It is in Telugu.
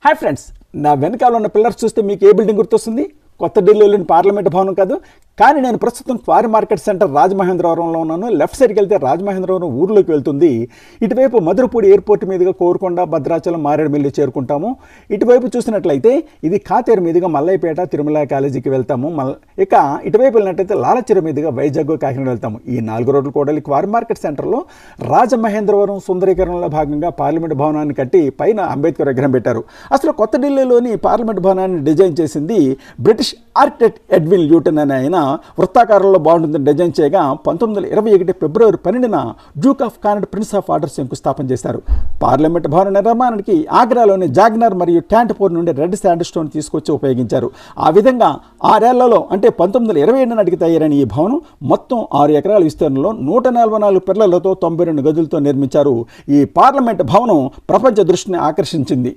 హాయ్ ఫ్రెండ్స్, నా వెనకాల ఉన్న పిల్లర్స్ చూస్తే మీకు ఏ బిల్డింగ్ గుర్తొస్తుంది? కొత్త ఢిల్లీలోని పార్లమెంట్ భవనం కాదు. కానీ నేను ప్రస్తుతం క్వారీ మార్కెట్ సెంటర్ రాజమహేంద్రవరంలో ఉన్నాను. లెఫ్ట్ సైడ్కి వెళ్తే రాజమహేంద్రవరం ఊర్లోకి వెళ్తుంది. ఇటువైపు మధురపూడి ఎయిర్పోర్ట్ మీదుగా కోరుకొండ, భద్రాచలం, మారేడుమిల్లి చేరుకుంటాము. ఇటువైపు చూసినట్లయితే ఇది కాతేరు మీదుగా మల్లయ్యపేట, తిరుమల కాలేజీకి వెళ్తాము. ఇక ఇటువైపు వెళ్ళినట్లయితే లాలచెరు మీదుగా వైజాగ్, కాకినాడ వెళ్తాము. ఈ 4 రోడ్లు కూడా క్వారీ మార్కెట్ సెంటర్లో రాజమహేంద్రవరం సుందరీకరణలో భాగంగా పార్లమెంట్ భవనాన్ని కట్టి పైన అంబేద్కర్ విగ్రహం పెట్టారు. అసలు కొత్త ఢిల్లీలోని పార్లమెంట్ భవనాన్ని డిజైన్ చేసింది బ్రిటిష్ ఆర్కిటెక్ట్ ఎడ్విన్ ల్యూటన్ అనే ఆయన. వృత్తాకారంలో బాగుంటుందని డిజైన్ చేయగా 1921 ఫిబ్రవరి 12న duke of Connaught prince of Arthur శంకుస్థాపన చేశారు. పార్లమెంట్ భవన నిర్మాణానికి ఆగ్రాలోని జాగ్నర్ మరియు ట్యాంట్పూర్ నుండి రెడ్ శాండ్ స్టోన్ తీసుకొచ్చి ఉపయోగించారు. ఆ విధంగా 6 ఏళ్లలో అంటే 1927 నాటికి తయారైన ఈ భవనం మొత్తం 6 ఎకరాల విస్తీర్ణంలో 144 పిల్లలతో 92 గదులతో నిర్మించారు. ఈ పార్లమెంట్ భవనం ప్రపంచ దృష్టిని ఆకర్షించింది.